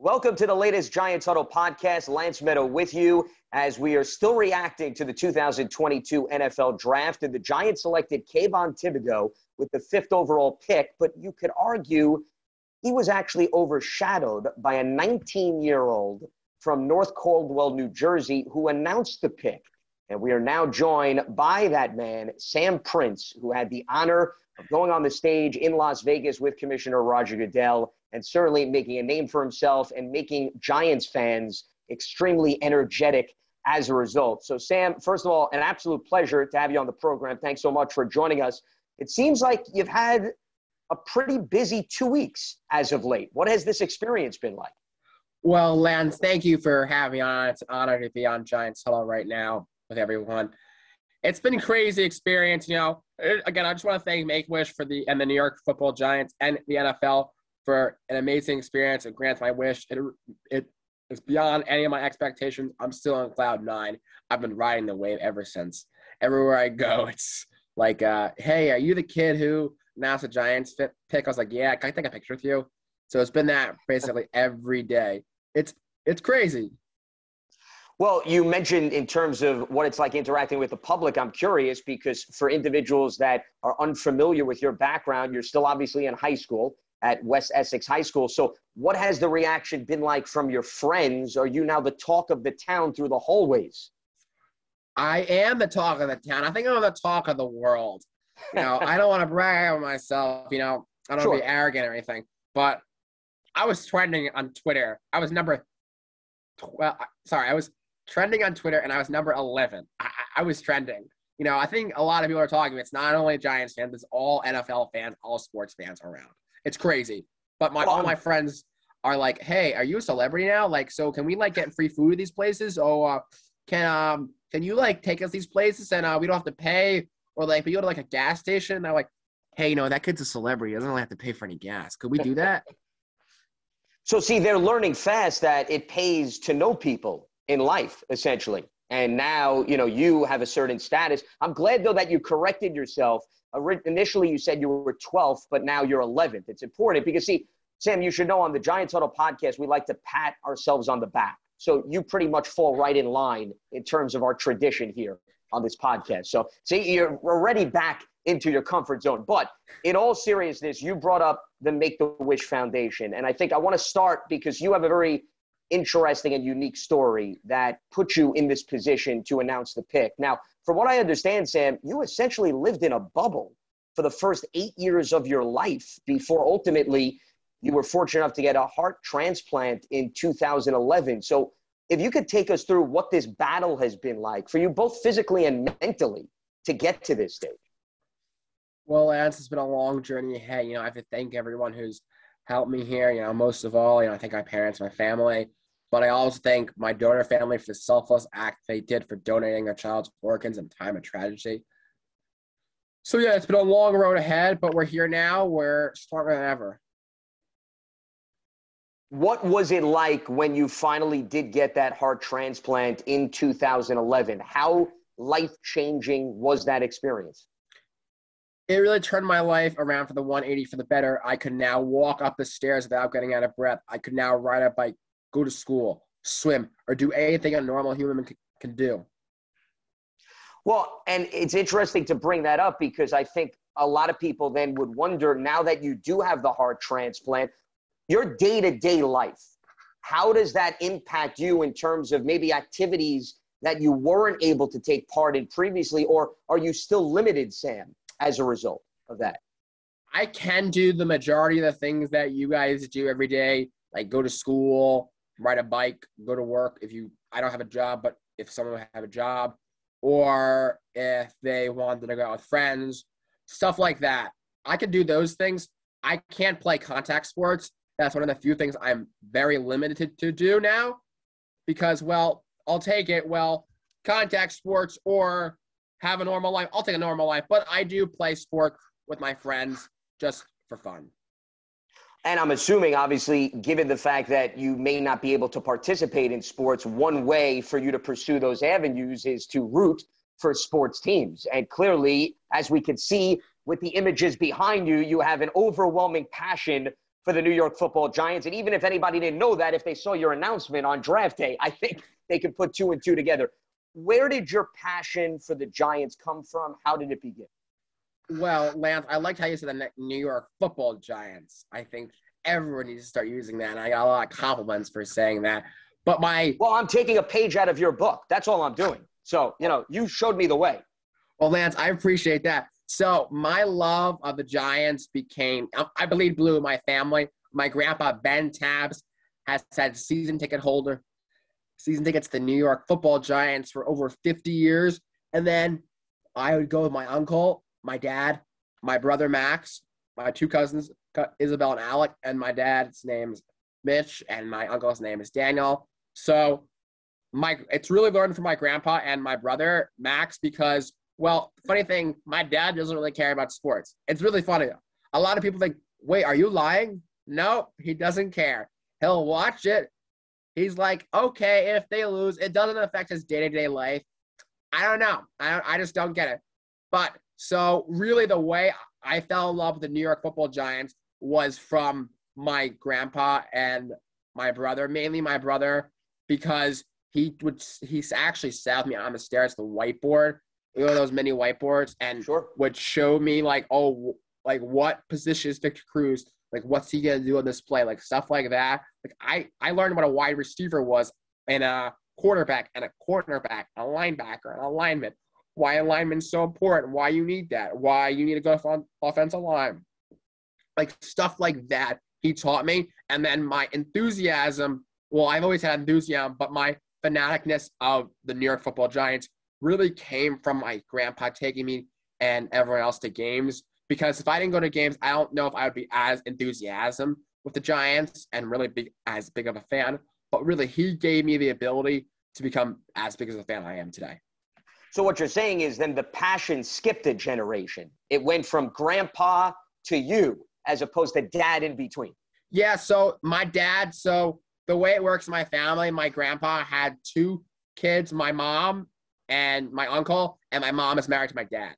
Welcome to the latest Giants Huddle podcast. Lance Medow with you as we are still reacting to the 2022 NFL Draft. And the Giants selected Kayvon Thibodeaux with the 5th overall pick. But you could argue he was actually overshadowed by a 19-year-old from North Caldwell, New Jersey, who announced the pick. And we are now joined by that man, Sam Prince, who had the honor of going on the stage in Las Vegas with Commissioner Roger Goodell and certainly making a name for himself and making Giants fans extremely energetic as a result. So, Sam, first of all, an absolute pleasure to have you on the program. Thanks so much for joining us. It seems like you've had a pretty busy 2 weeks as of late. What has this experience been like? Well, Lance, thank you for having me on. It's an honor to be on Giants Huddle right now with everyone. It's been a crazy experience, Again, I just want to thank Make-A-Wish and the New York Football Giants and the NFL for an amazing experience and grant my wish. It is beyond any of my expectations. I'm still on cloud 9. I've been riding the wave ever since. Everywhere I go, it's like, hey, are you the kid who announced the Giants pick? I was like, yeah, can I take a picture with you? So it's been that basically every day. It's crazy. Well, you mentioned in terms of what it's like interacting with the public. I'm curious because for individuals that are unfamiliar with your background, you're still obviously in high school at West Essex High School. So what has the reaction been like from your friends? Are you now the talk of the town through the hallways? I am the talk of the town. I think I'm the talk of the world. I don't want to brag on myself. I don't want to be arrogant or anything. But I was trending on Twitter. I was trending on Twitter, and I was number 11. I was trending. I think a lot of people are talking. It's not only Giants fans, it's all NFL fans, all sports fans around. It's crazy. But all my friends are like, hey, are you a celebrity now? So can we, get free food at these places? Oh, can you, take us these places and we don't have to pay? Or, we go to, a gas station. And they're like, hey, that kid's a celebrity. He doesn't really have to pay for any gas. Could we do that? So, see, they're learning fast that it pays to know people in life, essentially. And now, you have a certain status. I'm glad, though, that you corrected yourself. Initially, you said you were 12th, but now you're 11th. It's important because, see, Sam, you should know on the Giants Huddle podcast, we like to pat ourselves on the back. So you pretty much fall right in line in terms of our tradition here on this podcast. So, see, you're already back into your comfort zone. But in all seriousness, you brought up the Make-A-Wish Foundation. And I think I want to start because you have a very interesting and unique story that put you in this position to announce the pick. Now, from what I understand, Sam, you essentially lived in a bubble for the first 8 years of your life before ultimately you were fortunate enough to get a heart transplant in 2011. So if you could take us through what this battle has been like for you, both physically and mentally, to get to this stage. Well, Lance, it's been a long journey ahead. I have to thank everyone who's helped me here. Most of all, I thank my parents, my family. But I also thank my donor family for the selfless act they did for donating their child's organs in time of tragedy. So, yeah, it's been a long road ahead, but we're here now. We're stronger than ever. What was it like when you finally did get that heart transplant in 2011? How life-changing was that experience? It really turned my life around for the 180 for the better. I could now walk up the stairs without getting out of breath. I could now ride a bike, go to school, swim, or do anything a normal human can do. Well, and it's interesting to bring that up because I think a lot of people then would wonder, now that you do have the heart transplant, your day-to-day life, how does that impact you in terms of maybe activities that you weren't able to take part in previously, or are you still limited, Sam, as a result of that? I can do the majority of the things that you guys do every day, like go to school, ride a bike, go to work. I don't have a job, but if someone have a job, or if they wanted to go out with friends, stuff like that. I can do those things. I can't play contact sports. That's one of the few things I'm very limited to do now because, well, I'll take it. Well, contact sports or have a normal life. I'll take a normal life, but I do play sport with my friends just for fun. And I'm assuming, obviously, given the fact that you may not be able to participate in sports, one way for you to pursue those avenues is to root for sports teams. And clearly, as we can see with the images behind you, you have an overwhelming passion for the New York Football Giants. And even if anybody didn't know that, if they saw your announcement on draft day, I think they could put 2 and 2 together. Where did your passion for the Giants come from? How did it begin? Well, Lance, I liked how you said the New York Football Giants. I think everyone needs to start using that, and I got a lot of compliments for saying that. But well, I'm taking a page out of your book. That's all I'm doing. So, you showed me the way. Well, Lance, I appreciate that. So my love of the Giants became, I bleed blue in my family. My grandpa, Ben Tabbs, has had season tickets to the New York Football Giants for over 50 years. And then I would go with my uncle, my dad, my brother Max, my 2 cousins, Isabel and Alec, and my dad's name is Mitch, and my uncle's name is Daniel. So it's really learned from my grandpa and my brother Max because, well, funny thing, my dad doesn't really care about sports. It's really funny. A lot of people think, wait, are you lying? No, he doesn't care. He'll watch it. He's like, okay, if they lose, it doesn't affect his day-to-day life. I don't know. I just don't get it. But so really the way I fell in love with the New York Football Giants was from my grandpa and my brother, mainly my brother, because he actually sat with me on the stairs, the whiteboard, those mini whiteboards, and would show me what position is Victor Cruz, what's he gonna do on this play, stuff like that. I learned what a wide receiver was, and a quarterback and a cornerback, a linebacker and a lineman. Why a lineman's so important, why you need that, why you need to go on offensive line. Stuff like that he taught me. And then my enthusiasm, well, I've always had enthusiasm, but my fanaticness of the New York Football Giants really came from my grandpa taking me and everyone else to games. Because if I didn't go to games, I don't know if I would be as enthusiasm with the Giants and really be as big of a fan. But really, he gave me the ability to become as big as a fan I am today. So what you're saying is then the passion skipped a generation. It went from grandpa to you as opposed to dad in between. Yeah, so my dad, so the way it works in my family, my grandpa had 2 kids, my mom and my uncle, and my mom is married to my dad.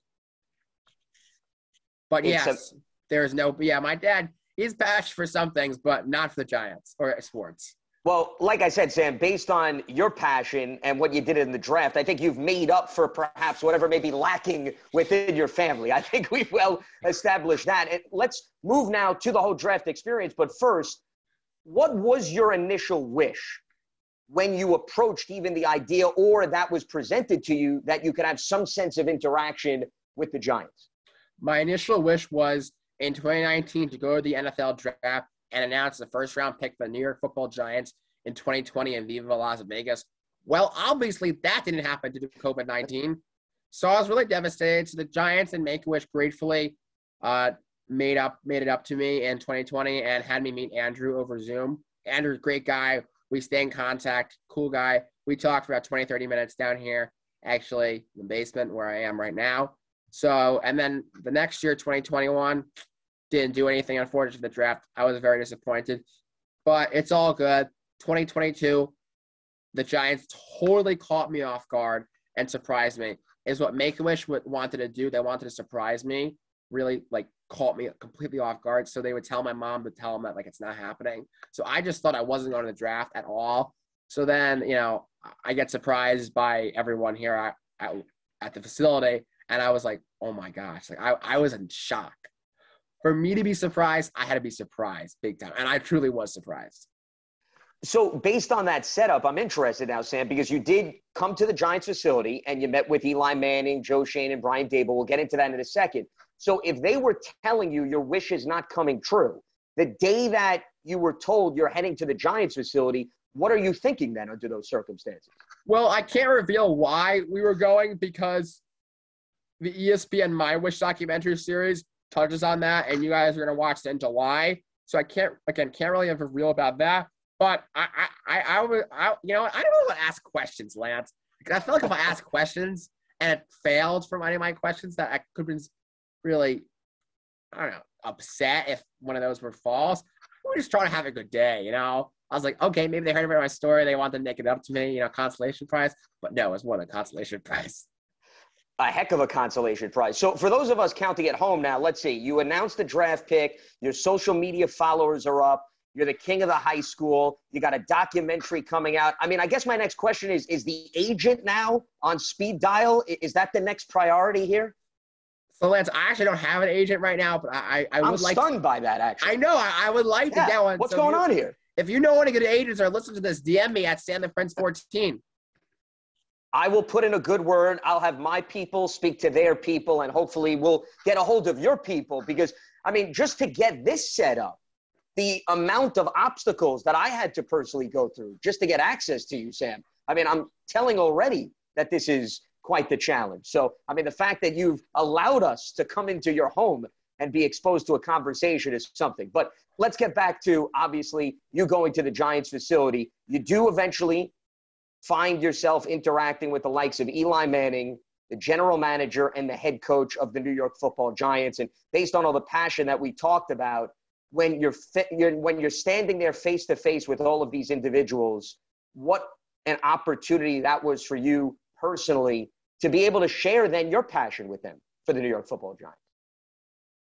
But yes, my dad, he's passionate for some things, but not for the Giants or sports. Well, like I said, Sam, based on your passion and what you did in the draft, I think you've made up for perhaps whatever may be lacking within your family. I think we've well established that. And let's move now to the whole draft experience. But first, what was your initial wish when you approached even the idea or that was presented to you that you could have some sense of interaction with the Giants? My initial wish was in 2019 to go to the NFL draft and announced the first-round pick for the New York Football Giants in 2020 in Viva Las Vegas. Well, obviously, that didn't happen due to COVID-19. So I was really devastated. So the Giants and Make-A-Wish gratefully made it up to me in 2020 and had me meet Andrew over Zoom. Andrew's a great guy. We stay in contact, cool guy. We talked for about 20, 30 minutes down here, actually, in the basement where I am right now. So, and then the next year, 2021, didn't do anything, unfortunately, for the draft. I was very disappointed, but it's all good. 2022, the Giants totally caught me off guard and surprised me. Is what Make-A-Wish wanted to do. They wanted to surprise me, really caught me completely off guard. So they would tell my mom to tell them that it's not happening. So I just thought I wasn't going to the draft at all. So then, I get surprised by everyone here at the facility. And I was like, oh my gosh, I was in shock. For me to be surprised, I had to be surprised big time. And I truly was surprised. So based on that setup, I'm interested now, Sam, because you did come to the Giants facility and you met with Eli Manning, Joe Shane, and Brian Dable. We'll get into that in a second. So if they were telling you your wish is not coming true, the day that you were told you're heading to the Giants facility, what are you thinking then under those circumstances? Well, I can't reveal why we were going because the ESPN My Wish documentary series touches on that, and you guys are going to watch it in July. So I can't really reveal about that. But I don't know how to ask questions, Lance. I feel like if I ask questions and it failed from any of my questions, that I could have been really, upset if one of those were false. We're just trying to have a good day, I was like, okay, maybe they heard about my story. They wanted to make it up to me, consolation prize. But no, it's more than a consolation prize. A heck of a consolation prize. So for those of us counting at home now, let's see. You announced the draft pick. Your social media followers are up. You're the king of the high school. You got a documentary coming out. I mean, I guess my next question is the agent now on speed dial? Is that the next priority here? So, Lance, I actually don't have an agent right now, but I'm would like stunned by that, actually. I know. I would like to get one. What's going on here? If you know any good agents or listen to this, DM me at StanTheFriends14. I will put in a good word. I'll have my people speak to their people, and hopefully we'll get a hold of your people because, I mean, just to get this set up, the amount of obstacles that I had to personally go through just to get access to you, Sam. I mean, I'm telling already that this is quite the challenge. So, I mean, the fact that you've allowed us to come into your home and be exposed to a conversation is something. But let's get back to, obviously, you going to the Giants facility. You do eventually find yourself interacting with the likes of Eli Manning, the general manager and the head coach of the New York Football Giants. And based on all the passion that we talked about, when you're standing there face to face with all of these individuals, what an opportunity that was for you personally to be able to share then your passion with them for the New York Football Giants.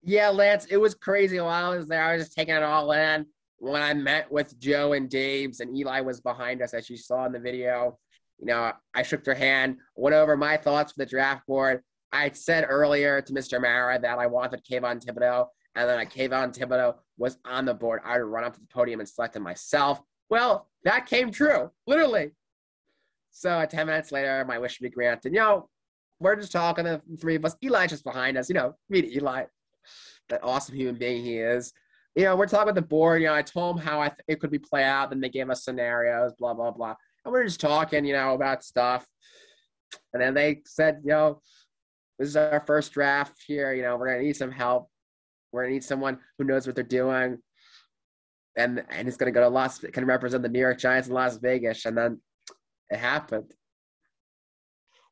Yeah, Lance, it was crazy while I was there. I was just taking it all in. When I met with Joe and Dave's and Eli was behind us, as you saw in the video, you know, I shook their hand, went over my thoughts for the draft board. I said earlier to Mr. Mara that I wanted Kayvon Thibodeau, and then Kayvon Thibodeau was on the board. I would run up to the podium and select him myself. Well, that came true, literally. So 10 minutes later, my wish would be granted. You know, we're just talking, the three of us. Eli's just behind us. You know, meet Eli, that awesome human being he is. You know, we're talking about the board. You know, I told them how it could be played out. Then they gave us scenarios, blah, blah, blah. And we're just talking, you know, about stuff. And then they said, you know, this is our first draft here. You know, we're going to need some help. We're going to need someone who knows what they're doing. And it's going to go to can represent the New York Giants in Las Vegas. And then it happened.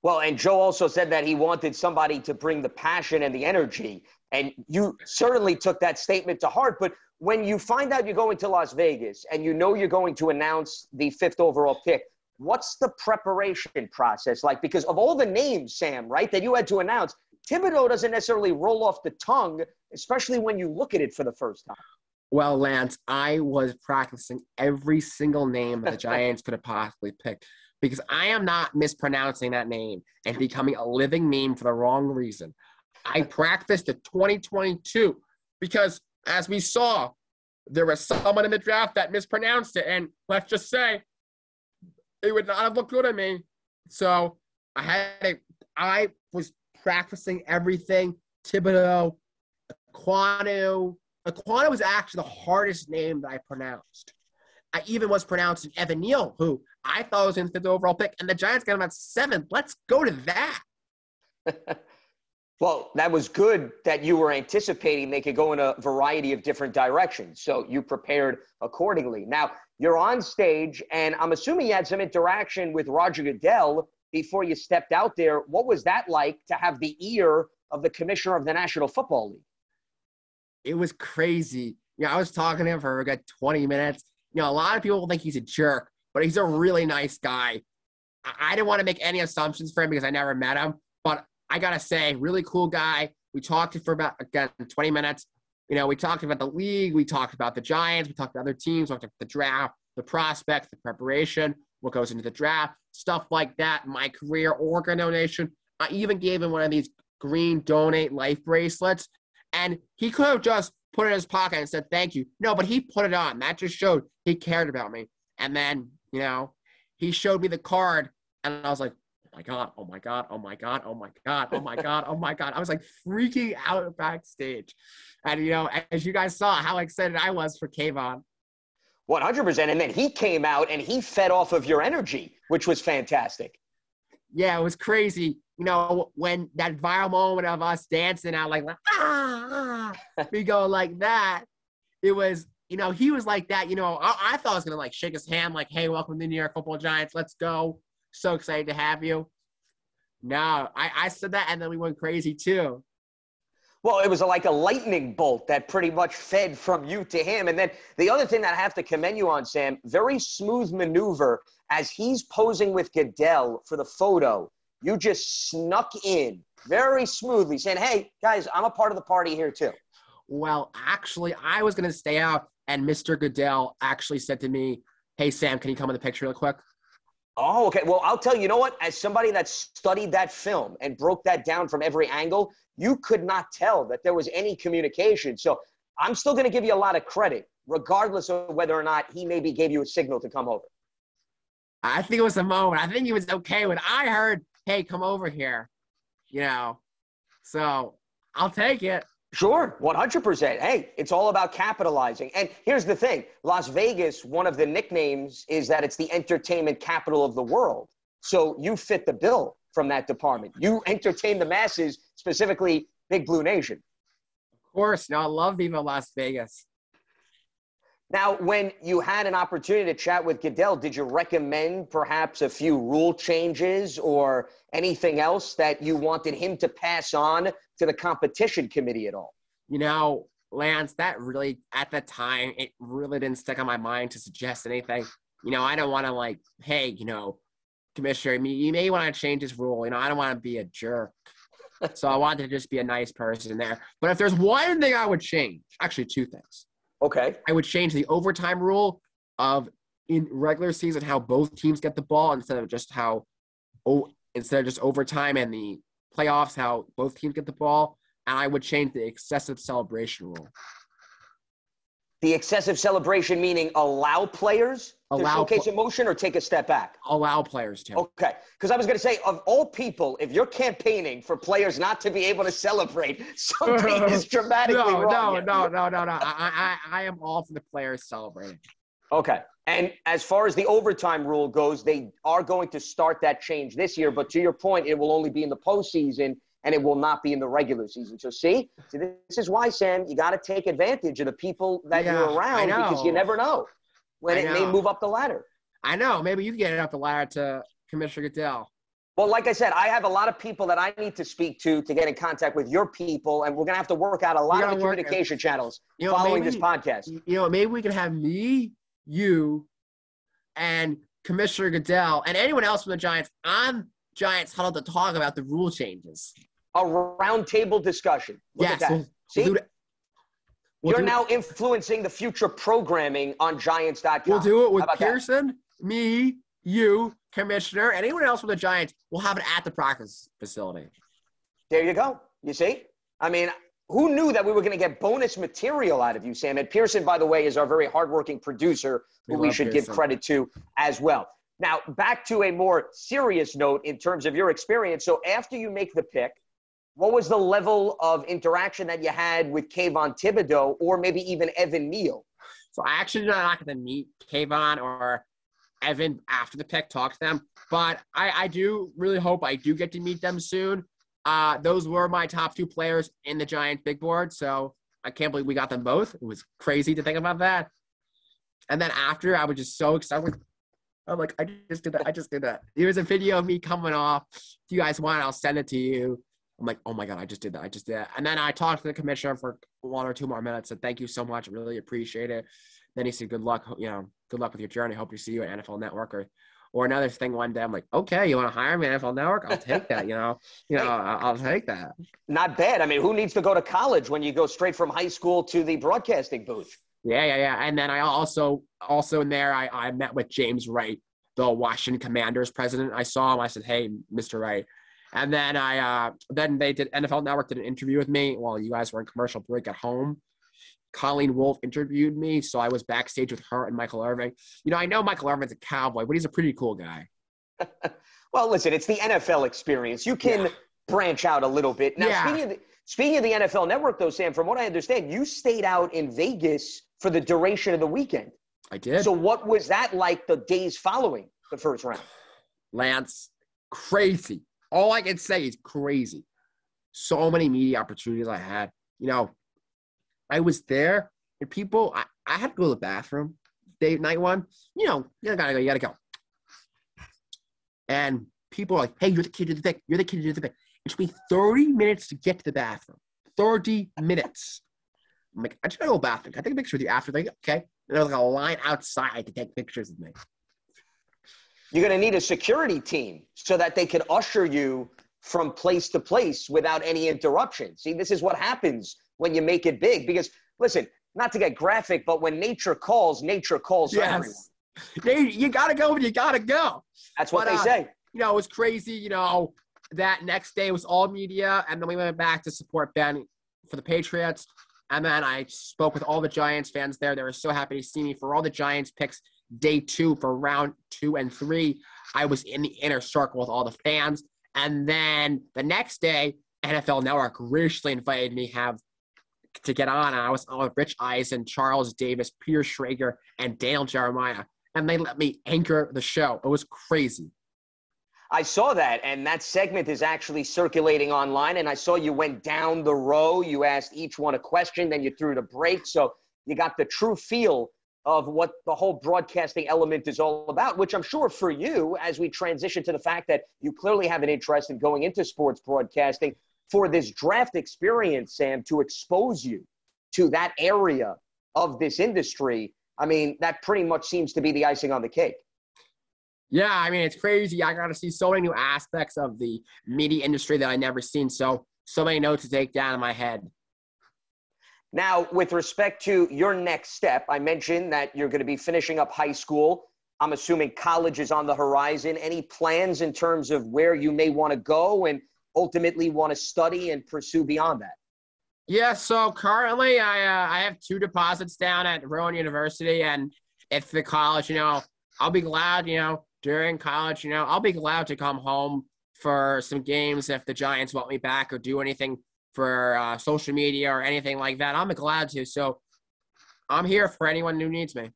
Well, and Joe also said that he wanted somebody to bring the passion and the energy. And you certainly took that statement to heart. But when you find out you're going to Las Vegas and you know you're going to announce the 5th overall pick, what's the preparation process like? Because of all the names, Sam, right, that you had to announce, Thibodeau doesn't necessarily roll off the tongue, especially when you look at it for the first time. Well, Lance, I was practicing every single name that the Giants could have possibly picked because I am not mispronouncing that name and becoming a living meme for the wrong reason. I practiced the 2022 because, as we saw, there was someone in the draft that mispronounced it, and let's just say it would not have looked good on me. So I was practicing everything. Thibodeau, Aquanu. Aquanu was actually the hardest name that I pronounced. I even was pronouncing Evan Neal, who I thought was in the 5th overall pick, and the Giants got him at 7th. Let's go to that. Well, that was good that you were anticipating they could go in a variety of different directions. So you prepared accordingly. Now, you're on stage, and I'm assuming you had some interaction with Roger Goodell before you stepped out there. What was that like to have the ear of the commissioner of the National Football League? It was crazy. You know, I was talking to him for a good 20 minutes. You know, a lot of people think he's a jerk, but he's a really nice guy. I didn't want to make any assumptions for him because I never met him, but I got to say, really cool guy. We talked for about, again, 20 minutes. You know, we talked about the league. We talked about the Giants. We talked about other teams. We talked about the draft, the prospects, the preparation, what goes into the draft, stuff like that, my career, organ donation. I even gave him one of these green Donate Life bracelets, and he could have just put it in his pocket and said, thank you. No, but he put it on. That just showed he cared about me. And then, you know, he showed me the card, and I was like, oh my God, oh my God, oh my God, oh my God, oh my God, oh my God. I was like freaking out backstage. And, you know, as you guys saw how excited I was for Kayvon. 100%. And then he came out and he fed off of your energy, which was fantastic. Yeah, it was crazy. You know, when that viral moment of us dancing out like we go like that, it was, you know, he was like that. You know, I thought I was going to like shake his hand like, hey, welcome to the New York Football Giants. Let's go. So excited to have you. No, I said that, and then we went crazy too. Well, it was like a lightning bolt that pretty much fed from you to him. And then the other thing that I have to commend you on, Sam, very smooth maneuver as he's posing with Goodell for the photo. You just snuck in very smoothly saying, hey, guys, I'm a part of the party here too. Well, actually, I was going to stay out, and Mr. Goodell actually said to me, hey, Sam, can you come in the picture real quick? Oh, okay. Well, I'll tell you, you know what? As somebody that studied that film and broke that down from every angle, you could not tell that there was any communication. So I'm still going to give you a lot of credit, regardless of whether or not he maybe gave you a signal to come over. I think it was a moment. I think he was okay when I heard, hey, come over here, So I'll take it. Sure, 100%. Hey, it's all about capitalizing. And here's the thing. Las Vegas, one of the nicknames is that it's the entertainment capital of the world. So you fit the bill from that department. You entertain the masses, specifically Big Blue Nation. Of course. No, I love Viva Las Vegas. Now, when you had an opportunity to chat with Goodell, did you recommend perhaps a few rule changes or anything else that you wanted him to pass on to the competition committee at all? Lance, that really, at the time, it really didn't stick on my mind to suggest anything. I don't want to hey, Commissioner, you may want to change this rule. I don't want to be a jerk. So I wanted to just be a nice person there. But if there's one thing I would change, actually two things. Okay. I would change the overtime rule of in regular season how both teams get the ball instead of just overtime and the playoffs how both teams get the ball. And I would change the excessive celebration rule. The excessive celebration meaning allow players to showcase emotion or take a step back? Allow players to. Okay. Because I was going to say, of all people, if you're campaigning for players not to be able to celebrate, something is dramatically wrong. No. I am all for the players celebrating. Okay. And as far as the overtime rule goes, they are going to start that change this year. But to your point, it will only be in the postseason, and it will not be in the regular season. So see, this is why, Sam, you got to take advantage of the people that you're around because you never know when it may move up the ladder. I know. Maybe you can get it up the ladder to Commissioner Goodell. Well, like I said, I have a lot of people that I need to speak to get in contact with your people, and we're going to have to work out a lot of the communication channels following this podcast. Maybe we can have me, you, and Commissioner Goodell, and anyone else from the Giants on Giants Huddle to talk about the rule changes. A roundtable discussion. Look at that. You're now influencing the future programming on Giants.com. We'll do it with Pearson, me, you, Commissioner, anyone else from the Giants. We'll have it at the practice facility. There you go. You see? I mean, who knew that we were going to get bonus material out of you, Sam? And Pearson, by the way, is our very hardworking producer who we should give credit to as well. Now, back to a more serious note in terms of your experience. So after you make the pick, what was the level of interaction that you had with Kayvon Thibodeau or maybe even Evan Neal? So I actually did not get to meet Kayvon or Evan after the pick, talk to them. But I do really hope I do get to meet them soon. Those were my top two players in the Giants big board. So I can't believe we got them both. It was crazy to think about that. And then after, I was just so excited. I'm like, I just did that. Here's a video of me coming off. If you guys want it, I'll send it to you. I'm like, oh my God, I just did that. And then I talked to the commissioner for 1 or 2 more minutes. Said, thank you so much. I really appreciate it. Then he said, good luck with your journey. Hope to see you at NFL Network or another thing one day. I'm like, okay, you want to hire me at NFL Network? I'll take that, I'll take that. Not bad. I mean, who needs to go to college when you go straight from high school to the broadcasting booth? Yeah. And then I also in there, I met with James Wright, the Washington Commanders president. I saw him. I said, hey, Mr. Wright. And then then they did NFL Network did an interview with me while you guys were in commercial break at home. Colleen Wolfe interviewed me, so I was backstage with her and Michael Irvin. I know Michael Irvin's a cowboy, but he's a pretty cool guy. Well, listen, it's the NFL experience. You can branch out a little bit. Now, speaking of the NFL Network, though, Sam, from what I understand, you stayed out in Vegas for the duration of the weekend. I did. So what was that like the days following the first round? Lance, crazy. All I can say is crazy. So many media opportunities I had. I was there, and people, I had to go to the bathroom. Night one, you gotta go. And people are like, hey, you're the kid to the pick. You're the kid to the pick. It took me 30 minutes to get to the bathroom. 30 minutes. I'm like, I just gotta go to the bathroom. Can I take a picture with you after? Like, okay. And there was like a line outside to take pictures of me. You're going to need a security team so that they can usher you from place to place without any interruption. See, this is what happens when you make it big. Because, listen, not to get graphic, but when nature calls everyone. You got to go when you got to go. That's what they say. You know, it was crazy. You know, that next day was all media, and then we went back to support Ben for the Patriots. And then I spoke with all the Giants fans there. They were so happy to see me for all the Giants picks day 2 for round 2 and 3. I was in the inner circle with all the fans. And then the next day, NFL Network graciously invited me to get on. I was on with Rich Eisen, Charles Davis, Peter Schrager, and Daniel Jeremiah. And they let me anchor the show. It was crazy. I saw that, and that segment is actually circulating online, and I saw you went down the row. You asked each one a question, then you threw the break. So you got the true feel of what the whole broadcasting element is all about, which I'm sure for you, as we transition to the fact that you clearly have an interest in going into sports broadcasting, for this draft experience, Sam, to expose you to that area of this industry, I mean, that pretty much seems to be the icing on the cake. Yeah, I mean, it's crazy. I got to see so many new aspects of the media industry that I never seen. So many notes to take down in my head. Now, with respect to your next step, I mentioned that you're going to be finishing up high school. I'm assuming college is on the horizon. Any plans in terms of where you may want to go and ultimately want to study and pursue beyond that? Yeah, so currently I have 2 deposits down at Rowan University, and if the college, you know, I'll be glad, you know, during college, you know, I'll be glad to come home for some games if the Giants want me back or do anything for social media or anything like that. I'm glad to. So I'm here for anyone who needs me.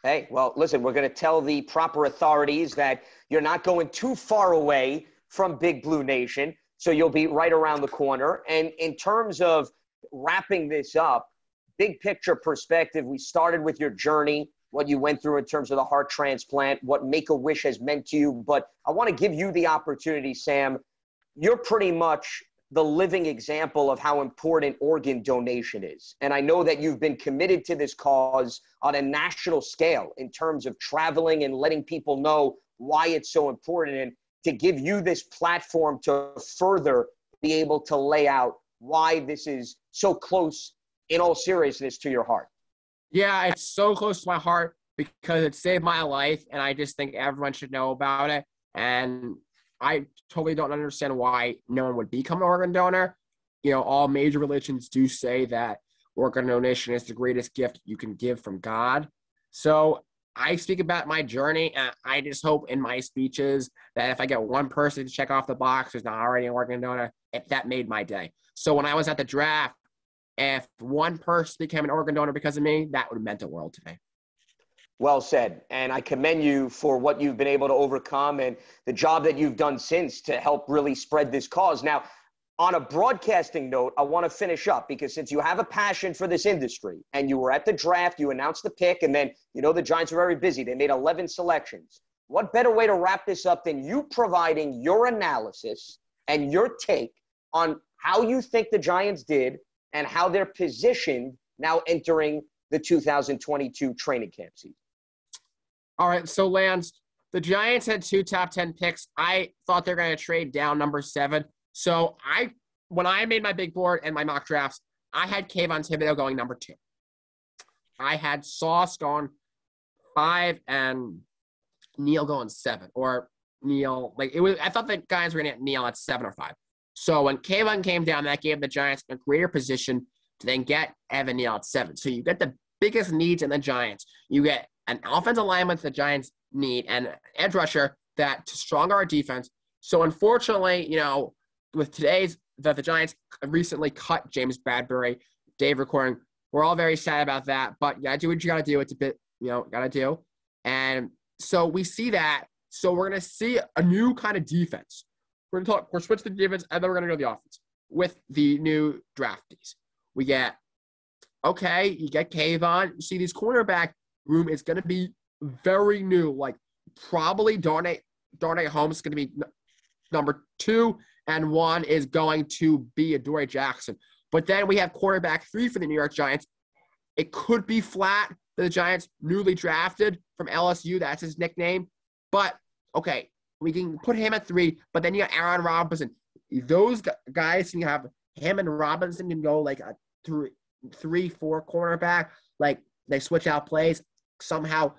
Hey, well, listen, we're going to tell the proper authorities that you're not going too far away from Big Blue Nation. So you'll be right around the corner. And in terms of wrapping this up, big picture perspective, we started with your journey, what you went through in terms of the heart transplant, what Make-A-Wish has meant to you. But I want to give you the opportunity, Sam. You're pretty much the living example of how important organ donation is. And I know that you've been committed to this cause on a national scale in terms of traveling and letting people know why it's so important, and to give you this platform to further be able to lay out why this is so close, in all seriousness, to your heart. Yeah, it's so close to my heart because it saved my life, and I just think everyone should know about it. And I totally don't understand why no one would become an organ donor. You know, all major religions do say that organ donation is the greatest gift you can give from God. So I speak about my journey, and I just hope in my speeches that if I get one person to check off the box who's not already an organ donor, if that made my day. So when I was at the draft, if one person became an organ donor because of me, that would have meant the world to me. Well said. And I commend you for what you've been able to overcome and the job that you've done since to help really spread this cause. Now, on a broadcasting note, I want to finish up because since you have a passion for this industry and you were at the draft, you announced the pick, and then, you know, the Giants were very busy. They made 11 selections. What better way to wrap this up than you providing your analysis and your take on how you think the Giants did and how they're positioned now entering the 2022 training camp season? All right, so Lance, the Giants had 2 top 10 picks. I thought they're going to trade down number 7. So when I made my big board and my mock drafts, I had Kayvon Thibodeau going number 2. I had Sauce going 5 and Neal going 7. Or Neal, I thought the guys were going to get Neal at 7 or 5. So when Kayvon came down, that gave the Giants a greater position to then get Evan Neal at 7. So you get the biggest needs in the Giants. You get an offensive lineman the Giants need and an edge rusher that to stronger our defense. So unfortunately, you know, with that the Giants recently cut James Bradbury, Dave recording, we're all very sad about that, but you gotta do what you gotta do. It's a bit, you know, gotta do. And so we see that. So we're gonna see a new kind of defense. We're switching the defense, and then we're gonna go to the offense with the new draftees. You get Kayvon. You see, these cornerback room is going to be very new. Like, probably Darnay Holmes is going to be number 2, and 1 is going to be Adoree Jackson. But then we have quarterback 3 for the New York Giants. It could be Flat, the Giants newly drafted from LSU. That's his nickname. But okay, we can put him at 3, but then you got Aaron Robinson. Those guys can have him and Robinson can go like a 3-4 cornerback. Like they switch out plays. Somehow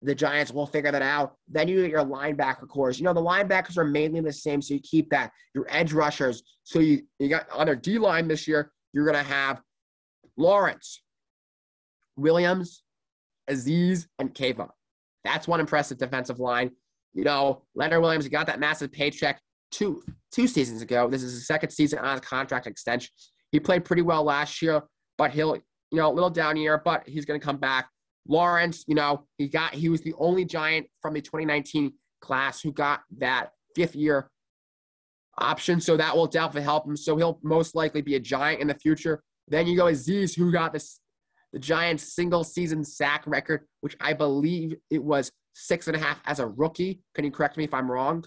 the Giants will figure that out. Then you get your linebacker cores. The linebackers are mainly the same, so you keep that. Your edge rushers. So you got on their D-line this year, you're going to have Lawrence, Williams, Aziz, and Kayvon. That's one impressive defensive line. Leonard Williams got that massive paycheck two seasons ago. This is his second season on his contract extension. He played pretty well last year, but he'll, a little down year, but he's going to come back. Lawrence, he was the only Giant from the 2019 class who got that 5th-year option, so that will definitely help him. So he'll most likely be a Giant in the future. Then you go Aziz, who got the Giants' single-season sack record, which I believe it was 6.5 as a rookie. Can you correct me if I'm wrong?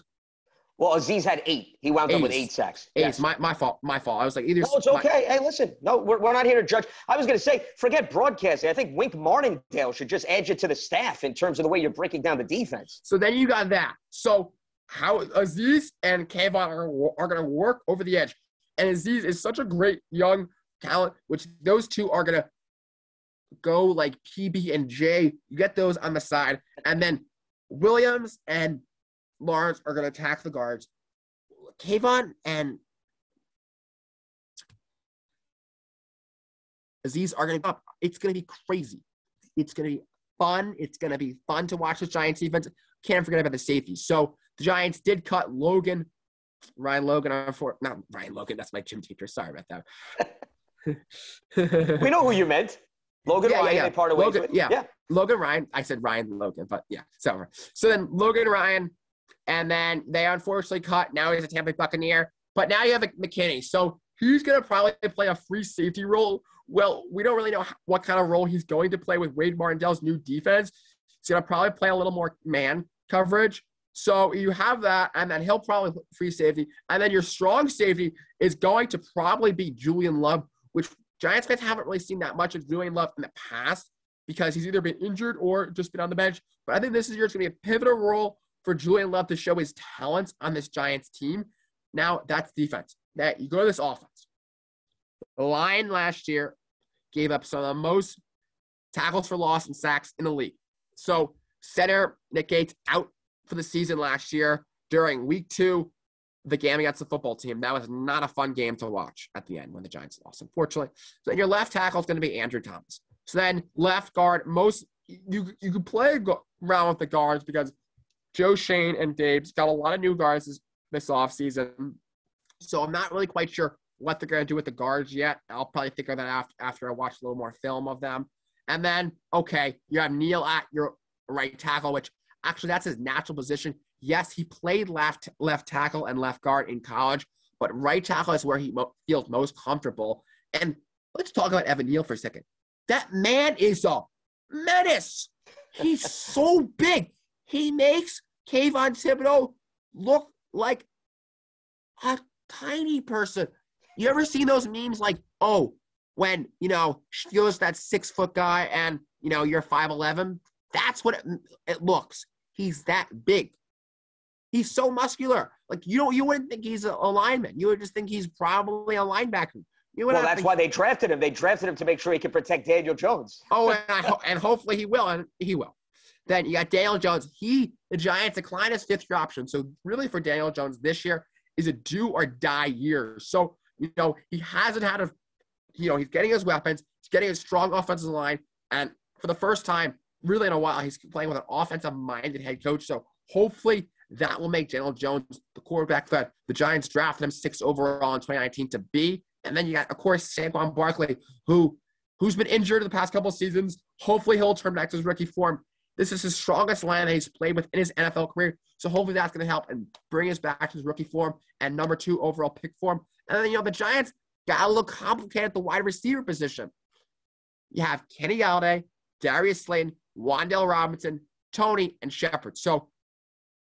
Well, Aziz had 8. He wound up with 8 sacks. Yes. My fault. I was like, either. No, it's okay. Hey, listen. No, we're not here to judge. I was going to say, forget broadcasting. I think Wink Martindale should just add you to the staff in terms of the way you're breaking down the defense. So then you got that. So how Aziz and Kayvon are going to work over the edge. And Aziz is such a great young talent, which those two are going to go like PB and J. You get those on the side. And then Williams and Lawrence are going to attack the guards. Kayvon and Aziz are going to go up. It's going to be crazy. It's going to be fun. It's going to be fun to watch the Giants defense. Can't forget about the safety. So the Giants did cut Ryan Logan. Not Ryan Logan. That's my gym teacher. Sorry about that. We know who you meant. Logan Ryan. They parted ways with. Yeah. Logan Ryan. I said Ryan Logan, but yeah. So then Logan Ryan. And then they unfortunately cut. Now he's a Tampa Bay Buccaneer. But now you have McKinney. So he's going to probably play a free safety role. Well, we don't really know what kind of role he's going to play with Wade Martindale's new defense. He's going to probably play a little more man coverage. So you have that, and then he'll probably play free safety. And then your strong safety is going to probably be Julian Love, which Giants fans haven't really seen that much of Julian Love in the past because he's either been injured or just been on the bench. But I think this year it's going to be a pivotal role for Julian Love to show his talents on this Giants team. Now, that's defense. Now, you go to this offense. The line last year gave up some of the most tackles for loss and sacks in the league. So, center Nick Gates out for the season last year during week 2, the game against the football team. That was not a fun game to watch at the end when the Giants lost, unfortunately. So, then your left tackle is going to be Andrew Thomas. So, then left guard, you could play around with the guards because Joe Shane and Dave's got a lot of new guards this offseason. So I'm not really quite sure what they're going to do with the guards yet. I'll probably figure that out after I watch a little more film of them. And then, okay, you have Neal at your right tackle, which actually that's his natural position. Yes, he played left tackle and left guard in college, but right tackle is where he feels most comfortable. And let's talk about Evan Neal for a second. That man is a menace. He's so big. He makes Kayvon Thibodeau look like a tiny person. You ever seen those memes like, when, Steelers that 6-foot guy and, you're 5'11"? That's what it looks. He's that big. He's so muscular. Like, you wouldn't think he's a lineman. You would just think he's probably a linebacker. Well, that's why they drafted him. They drafted him to make sure he could protect Daniel Jones. And hopefully he will, and he will. Then you got Daniel Jones. The Giants declined his 5th-year option. So really for Daniel Jones this year is a do or die year. So, he hasn't had he's getting his weapons. He's getting a strong offensive line. And for the first time really in a while, he's playing with an offensive-minded head coach. So hopefully that will make Daniel Jones the quarterback that the Giants drafted him 6th overall in 2019 to be. And then you got, of course, Saquon Barkley, who's been injured in the past couple of seasons. Hopefully he'll turn back to his rookie form. This is his strongest line that he's played with in his NFL career. So hopefully that's going to help and bring us back to his rookie form and number 2 overall pick form. And then, the Giants got a little complicated at the wide receiver position. You have Kenny Galladay, Darius Slayton, Wan'Dale Robinson, Tony, and Shepard. So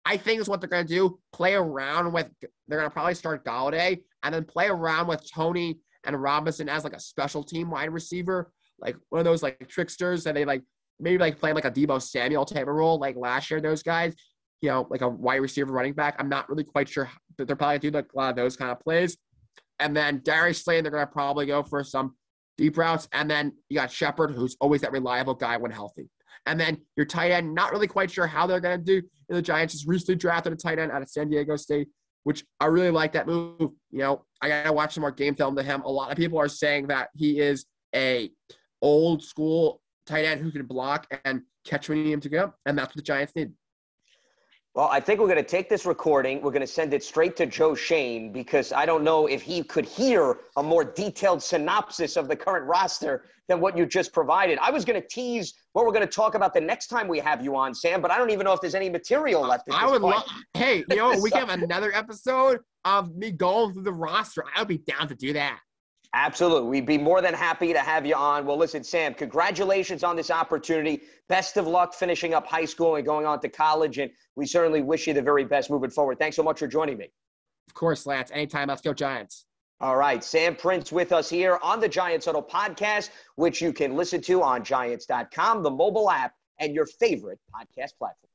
I think is what they're going to do. They're going to probably start Galladay and then play around with Tony and Robinson as like a special team wide receiver, like one of those like tricksters that they maybe play like a Deebo Samuel type of role like last year, those guys. like a wide receiver running back. I'm not really quite sure that they're probably going to do like a lot of those kind of plays. And then Darius Slay, they're going to probably go for some deep routes. And then you got Shepard, who's always that reliable guy when healthy. And then your tight end, not really quite sure how they're going to do. The Giants just recently drafted a tight end out of San Diego State, which I really like that move. I got to watch some more game film to him. A lot of people are saying that he is a old school tight end who can block and catch when you need him to go. And that's what the Giants need. Well, I think we're going to take this recording. We're going to send it straight to Joe Shane because I don't know if he could hear a more detailed synopsis of the current roster than what you just provided. I was going to tease what we're going to talk about the next time we have you on, Sam, but I don't even know if there's any material left at this point. Hey, we can have another episode of me going through the roster. I would be down to do that. Absolutely. We'd be more than happy to have you on. Well, listen, Sam, congratulations on this opportunity. Best of luck finishing up high school and going on to college, and we certainly wish you the very best moving forward. Thanks so much for joining me. Of course, Lance. Anytime. Let's go Giants. All right. Sam Prince with us here on the Giants Huddle podcast, which you can listen to on Giants.com, the mobile app, and your favorite podcast platform.